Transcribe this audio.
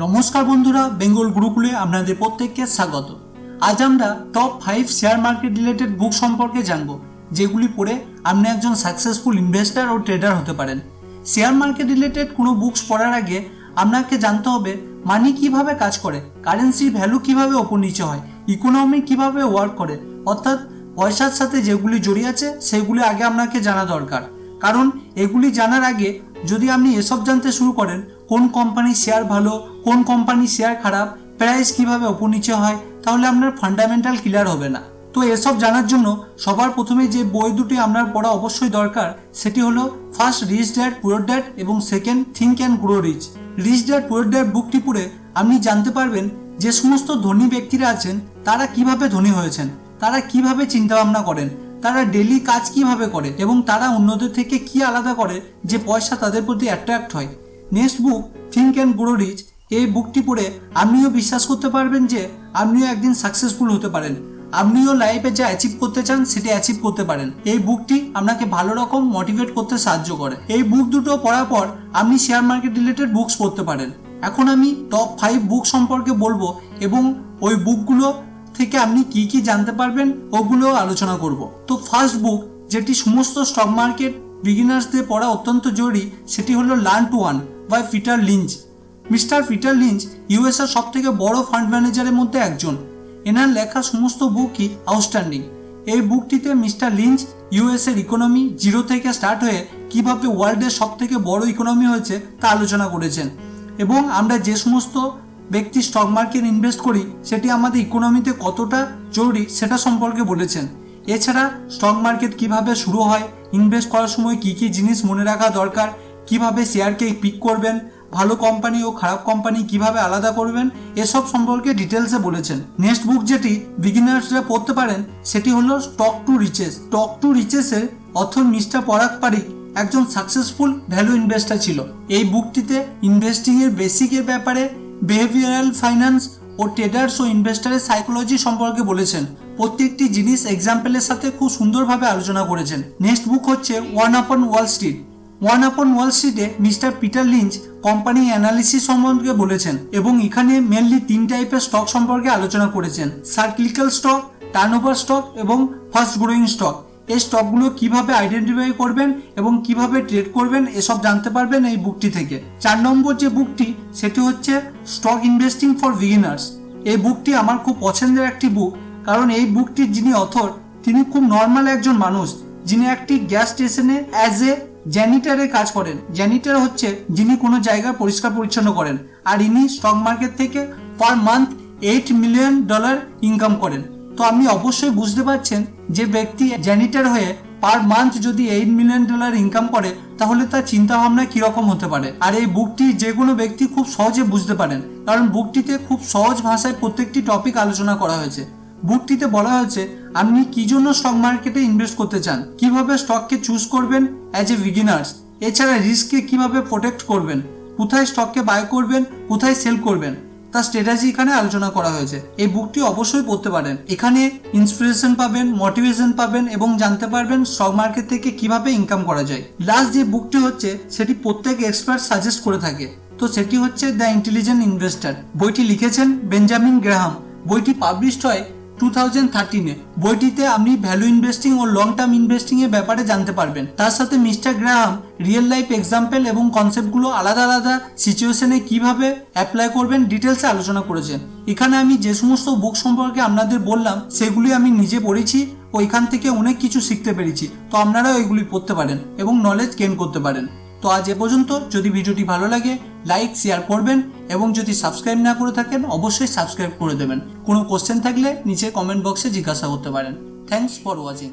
নমস্কার বন্ধুরা, বেঙ্গল গুরুকুলে আপনাদের প্রত্যেককে স্বাগত। আজ আমরা টপ 5 শেয়ার মার্কেট রিলেটেড বুক সম্পর্কে জানব, যেগুলি পড়ে আপনি একজন সাকসেসফুল ইনভেস্টর ও ট্রেডার হতে পারেন। শেয়ার মার্কেট রিলেটেড কোনো বুকস পড়ার আগে আপনাকে জানতে হবে মানি কিভাবে কাজ করে, কারেন্সির ভ্যালু কিভাবে ওপর নিচে হয়, ইকোনমি কিভাবে ওয়ার্ক করে, অর্থাৎ পয়সার সাথে যেগুলি জড়িয়ে আছে সেগুলি আগে আপনাকে জানা দরকার। কারণ এগুলি জানার আগে যদি আপনি এসব জানতে শুরু করেন, কোন কোম্পানির শেয়ার ভালো, কোন কোম্পানির শেয়ার খারাপ, প্রাইস কিভাবে ওপর নিচে হয়, তাহলে আপনার ফান্ডামেন্টাল ক্লিয়ার হবে না। তো এসব জানার জন্য সবার প্রথমে যে বই দুটি আপনার পড়া অবশ্যই দরকার, সেটি হলো first rich dad poor dad এবং second think and grow rich. Rich dad poor dad বুকটি পড়ে আপনি জানতে পারবেন যে সমস্ত ধনী ব্যক্তিরা আছেন তারা কিভাবে ধনী হয়েছেন, তারা কিভাবে চিন্তা ভাবনা করেন, তারা ডেলি কাজ কিভাবে করে এবং তারা অন্যদের থেকে কি আলাদা করে যে পয়সা তাদের প্রতি অ্যাট্রাক্ট হয়। Next book think and grow rich, এই বুকটি পড়ে আপনিও বিশ্বাস করতে পারবেন যে আপনিও একদিন সাকসেসফুল হতে পারেন, আপনিও লাইফে যা অ্যাচিভ করতে চান সেটি অ্যাচিভ করতে পারেন। এই বুকটি আপনাকে ভালো রকম মোটিভেট করতে সাহায্য করে। এই বুক দুটো পড়ার পর আপনি শেয়ার মার্কেট রিলেটেড বুকস পড়তে পারেন। এখন আমি টপ 5 বুক সম্পর্কে বলবো এবং ওই বুকগুলো থেকে আপনি কি কি জানতে পারবেন ওগুলো আলোচনা করব। তো ফার্স্ট বুক, যেটি সমস্ত স্টক মার্কেট বিগিনার্সদের পড়া অত্যন্ত জরুরি, সেটি হলো learn to earn by Peter Lynch. Mister Peter Lynch ইউএসএর সব থেকে বড় ফান্ড ম্যানেজারের মধ্যে একজন। এনার লেখা সমস্ত বুকই আউটস্ট্যান্ডিং। এই বুকটিতে মিস্টার লিঞ্চ ইউএসএর ইকোনমি জিরো থেকে স্টার্ট হয়ে কিভাবে ওয়ার্ল্ডের সব থেকে বড় ইকোনমি হয়েছে তা আলোচনা করেছেন এবং আমরা যে সমস্ত ব্যক্তি স্টক মার্কেট ইনভেস্ট করি সেটি আমাদের ইকোনমিতে কতটা জরুরি সেটা সম্পর্কে বলেছেন। এছাড়া স্টক মার্কেট কিভাবে শুরু হয়, ইনভেস্ট করার সময় কি কি জিনিস মনে রাখা দরকার, কিভাবে শেয়ারকে পিক করবেন, ভালো কোম্পানি ও খারাপ কোম্পানি কিভাবে আলাদা করবেন, এসব সম্পর্কে ডিটেলসে বলেছেন। নেক্সট বুক যেটি বিগিনার্সরা পড়তে পারেন সেটি হলো stock to riches. Stock to রিচেসের অথর মিস্টার পরাগ পারিক একজন সাকসেসফুল ভ্যালু ইনভেস্টার ছিল। এই বুকটিতে ইনভেস্টিং এর বেসিকের ব্যাপারে, বিহেভিয়ারাল ফাইন্যান্স ও ট্রেডার্স ও ইনভেস্টারের সাইকোলজি সম্পর্কে বলেছেন। প্রত্যেকটি জিনিস এক্সাম্পলের সাথে খুব সুন্দরভাবে আলোচনা করেছেন। নেক্সট বুক হচ্ছে one upon Wall Street. One upon ওয়াল স্ট্রিটে mister Peter Lynch company analysis সম্পর্কে বলেছেন এবং এখানে মেনলি 3 টাইপের স্টক সম্পর্কে আলোচনা করেছেন: সার্কিলিক্যাল স্টক, টার্নওভার স্টক এবং ফাস্ট গ্রোয়িং স্টক। এই স্টকগুলো কিভাবে আইডেন্টিফাই করবেন এবং কিভাবে ট্রেড করবেন এসব জানতে পারবেন এই বুকটি থেকে। 4 নম্বর যে বুকটি সেটি হচ্ছে স্টক ইনভেস্টিং ফর বিগিনার্স। এই বুকটি আমার খুব পছন্দের একটি বুক, কারণ এই বুকটির যিনি অথর তিনি খুব নর্মাল একজন মানুষ, যিনি একটি গ্যাস স্টেশনে অ্যাজ এ জ্যানিটারে কাজ করেন। জ্যানিটার হচ্ছে যিনি কোনো জায়গা পরিষ্কার পরিচ্ছন্ন করেন, আর ইনি স্টক মার্কেট থেকে পার মান্থ $8 মিলিয়ন ইনকাম করেন। তো আপনি অবশ্যই বুঝতে পারছেন যে ব্যক্তি জ্যানিটার হয়ে পার মান্থ যদি $8 মিলিয়ন ইনকাম করে তাহলে তার চিন্তা ভাবনা কিরকম হতে পারে। আর এই বুকটি যে কোনো ব্যক্তি খুব সহজে বুঝতে পারেন, কারণ বুকটিতে খুব সহজ ভাষায় প্রত্যেকটি টপিক আলোচনা করা হয়েছে। বুকটিতে বলা হয়েছে আপনি কি জন্য স্টক মার্কেটে ইনভেস্ট করতে চান, কিভাবে স্টককে চুজ করবেন অ্যাজ এ বিগিনার্স, এছাড়া রিস্ককে কিভাবে প্রোটেক্ট করবেন, কোথায় স্টককে বাই করবেন, কোথায় সেল করবেন, তার স্ট্র্যাটেজি এখানে আলোচনা করা হয়েছে। এই বুকটি অবশ্যই পড়তে পারেন। এখানে ইন্সপিরেশন পাবেন, মোটিভেশন পাবেন এবং জানতে পারবেন স্টক মার্কেট থেকে কিভাবে ইনকাম করা যায়। লাস্ট যে বুকটি হচ্ছে সেটি প্রত্যেক এক্সপার্ট সাজেস্ট করে থাকে, তো সেটি হচ্ছে দ্য ইন্টেলিজেন্ট ইনভেস্টর। বইটি লিখেছেন বেঞ্জামিন গ্রাহাম। বইটি পাবলিশড হয় 2013-এ। বইটিতে আপনি ভ্যালু ইনভেস্টিং ও লং টার্ম ইনভেস্টিং এর ব্যাপারে জানতে পারবেন। তার সাথে mister Graham real life example এবং কনসেপ্টগুলো আলাদা আলাদা সিচুয়েশনে কিভাবে অ্যাপ্লাই করবেন ডিটেলসে আলোচনা করেছেন। এখানে আমি যে সমস্ত বুক সম্পর্কে আপনাদের বললাম সেগুলি আমি নিজে পড়েছি ও এখান থেকে অনেক কিছু শিখতে পেরেছি। তো আপনারাও এগুলি পড়তে পারেন এবং নলেজ গেইন করতে পারেন। তো আজ এ পর্যন্ত। যদি ভিডিওটি ভালো লাগে লাইক শেয়ার করবেন এবং যদি সাবস্ক্রাইব না করে থাকেন অবশ্যই সাবস্ক্রাইব করে দেবেন। কোনো কোশ্চেন থাকলে নিচে কমেন্ট বক্সে জিজ্ঞাসা করতে পারেন। Thanks for watching.